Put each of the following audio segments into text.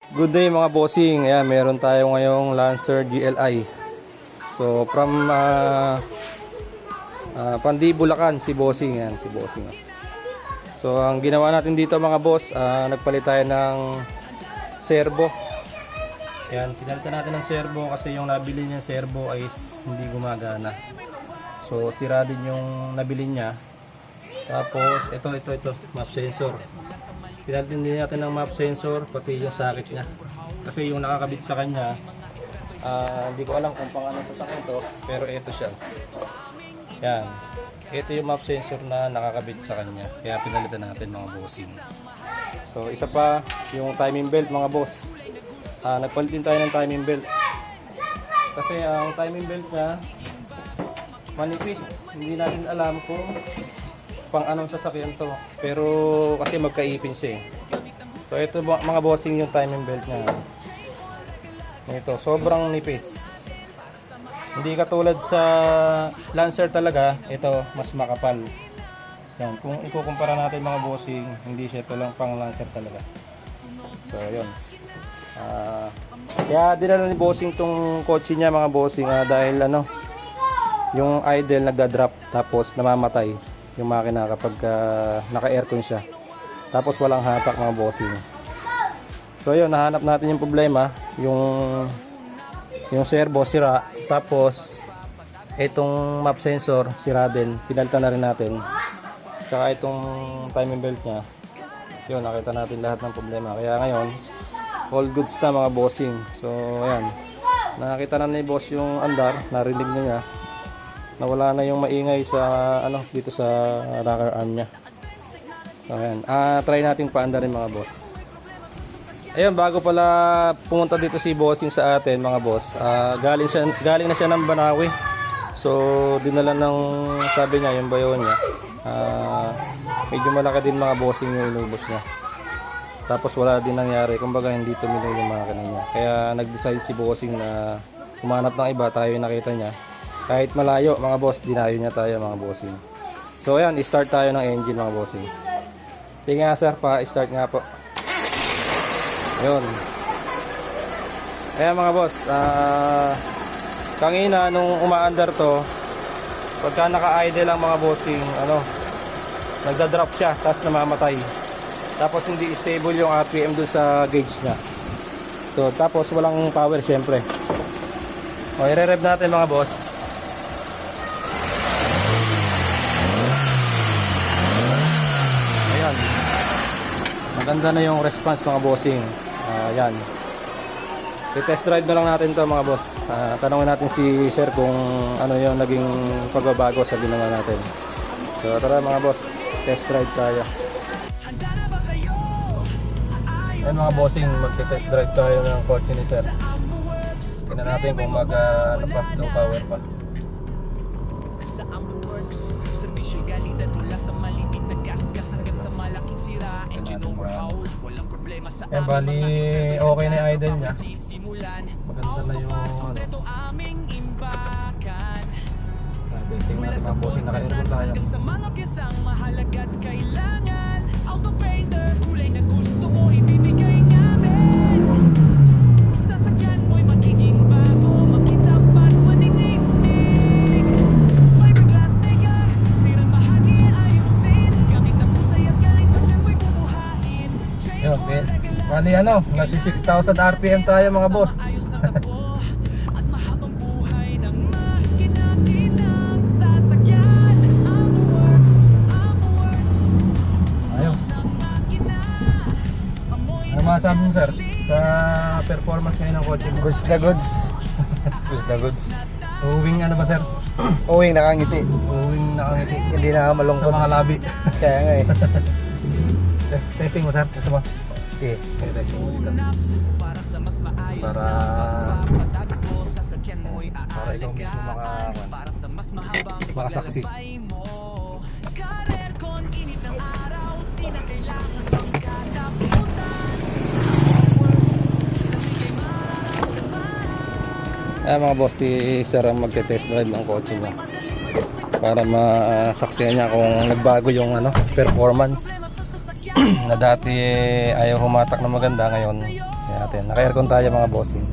Good day mga bossing. Ayan, meron tayo ngayong Lancer GLI. So from Pandi, Bulacan si bossing. Ayan, si bossing. So ang ginawa natin dito mga boss, nagpalit tayo ng servo. Ayan, pinalitan natin ng servo kasi yung nabili niya servo ay hindi gumagana. So sira din yung nabili niya. Tapos ito map sensor. Pinalitan din natin ng map sensor pati yung socket niya. Kasi yung nakakabit sa kanya, hindi ko alam kung pang ano sa sakit to, pero ito siya. Yan. Ito yung map sensor na nakakabit sa kanya. Kaya pinalitan natin mga bossing. So isa pa, yung timing belt mga boss. Nagpalit din tayo ng timing belt. Kasi ang timing belt niya manipis. Hindi natin alam kung pang anong sasakyan to, pero kasi magkaipin siya eh. So ito mga bossing yung timing belt niya. Ito sobrang nipis, hindi katulad sa Lancer talaga. Ito mas makapal. Yan, kung ikukumpara natin mga bossing, hindi siya ito lang pang Lancer talaga. So yun, kaya dinala ni bossing tong kotse niya mga bossing, dahil ano, yung idle nagda-drop tapos namamatay yung makina kapag naka-aircon siya. Tapos walang hatak mga bossing. So yun, nahanap natin yung problema. Yung servo sira. Tapos itong map sensor sira din. Pinalitan na rin natin. Saka itong timing belt nya. Yun, nakita natin lahat ng problema. Kaya ngayon, all goods na mga bossing. So ayan, nakita na ni boss yung andar. Narinig na niya. Nawala na yung maingay sa ano dito sa rocker arm niya. So ayan, try nating paandarin mga boss. Ayun, bago pala pumunta dito si bossing sa atin mga boss, galing na siya ng Banawe. So dinala ng, sabi niya yung bayo niya, medyo malaki din mga bossing yung inubos niya. Tapos wala din nangyari, kumbaga hindi tumiloy yung makina niya. Kaya nag-decide si bossing na humanap ng iba. Tayo yung nakita niya. Kahit malayo mga boss, dinayo niya tayo mga bossing. So ayan, i-start tayo ng engine mga bossing. Sige nga sir, pa-start nga po. Ayun. Ayan mga boss, kangina nung umaandar to, pagka naka-idle lang mga bossing, ano, nagda-drop siya, tapos namamatay. Tapos hindi stable yung RPM dun sa gauge niya. So tapos walang power syempre. O, i-rev natin mga boss. Maganda na yung response mga bossing. Yan. I-test drive na lang natin to mga boss. Tanungin natin si sir kung ano yung naging pagbabago sa ginawa natin. So tara mga boss, test drive tayo. Yan mga bossing, mag-test drive tayo ng kotse ni sir. Tingnan natin kung ano pa, low power pa. Sa Amberworks, servisyo'y kalidad mula sa maliit na gas hanggang sa malaking sira. Engine overhaul, walang problema sa amin. Bali, okay na yung idle niya. Maganda na yung aming imbakan. Tingnan natin mga bossing, naka-aircon tayo. Sa mga pyesang mahalaga at kailangan, auto painter, kulay na gusto mo ibibigay namin. Sasakyan mo'y magiging bago, makitapat, maningning. Fiberglass maker, sirang bahagi ayusin, gamit ang husay at galing sa tiyan mo'y bubuhayin. Okay. Bali ano, nagsi 6,000 RPM tayo mga boss. At mahabang buhay ng makina-kinang sasakyan. Amberworks. Ayos. Ano masasabi mo sir sa performance ngayon ng kotse mo? Goods na goods. Goods na goods. Uwing ano ba sir? Uwing nakangiti. Uwing nakangiti. Hindi na malungkot. Sa mga labi. Kaya nga eh. Testing mo sir, gusto mo? Okay. Testing mo dito. Para ikaw mismo makasaksi. Mga boss, si sir ang magte-test drive ng kotse niya para masaksihan niya kung nagbago yung performance. Na dati ayaw humatak na maganda, ngayon natin. Naka-aircon tayo mga bossing.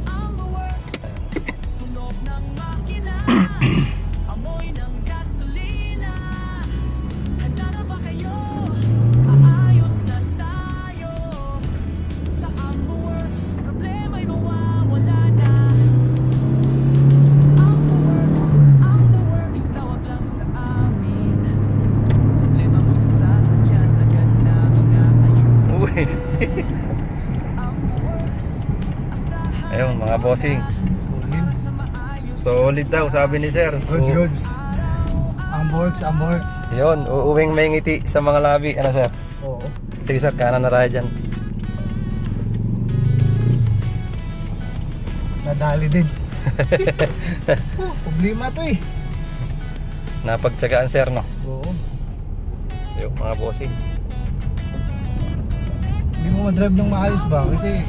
Uy. Ayun mga bossing. Solid daw sabi ni sir. Goods, goods. Amborgs. Yun, uuwing may ngiti sa mga labi. Ano sir? Oo. Sige sir, kanan na tayo dyan. Nadali din. Problema to eh. Napagtsagaan sir no. Oo. Yung mga bossing. Hindi mo madrive ng maayos ba? Kasi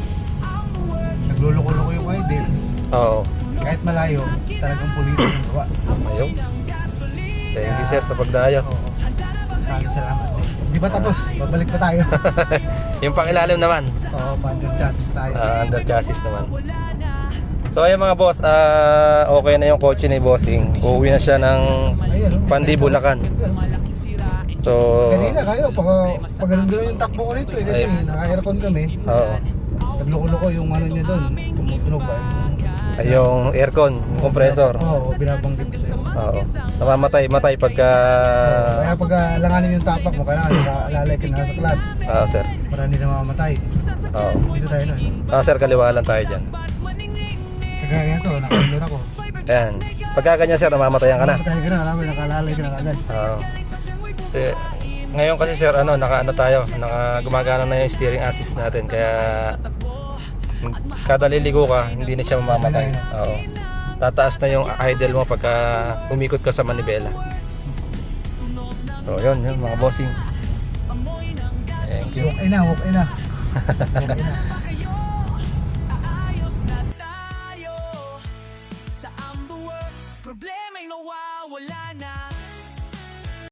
nagluloko-loko yung idle. Oo. Kahit malayo, talagang pulido yung gawa. Ayun. Thank you sir sa pagdayo. Oo. Salamat. Di ba tapos? Babalik pa tayo. Yung pangilalim naman. Oo, pandang chances tayo. Under chassis naman. So ayun mga boss, okay na yung kotse ni Bossing. Uuwi na siya ng Ayun, Pandi, Bulacan. So, kanina kayo, pag ganun yung takbo ko rito eh. Kasi Ay. naka-aircon kami. oo. Nagloko-loko yung ano niya doon. Tumutunog ba? Ay, yung aircon, compressor. Oo, binabanggit ko sa'yo. Oo. Namamatay pagka Kaya pag langanin yung tapak mo, kailangan nakalalay ka na sa clutch. sir. Para hindi na mamamatay. Oo. Dito tayo na. Sir, kaliwa lang tayo diyan. Kagaya ito, nakapindot ako. Ayan. Pagka ganyan sir, namamatayan ka na. Mamamatay ka na, alam mo, nakalalay ka na agad. Oo. Kasi ngayon kasi sir, naka tayo, gumagana na yung steering assist natin kaya kada liligo ka, hindi na siya mamamatay. Oo. Tataas na yung idle mo pagka umikot ka sa manibela. So, yun mga bossing. Thank you. Walk in na.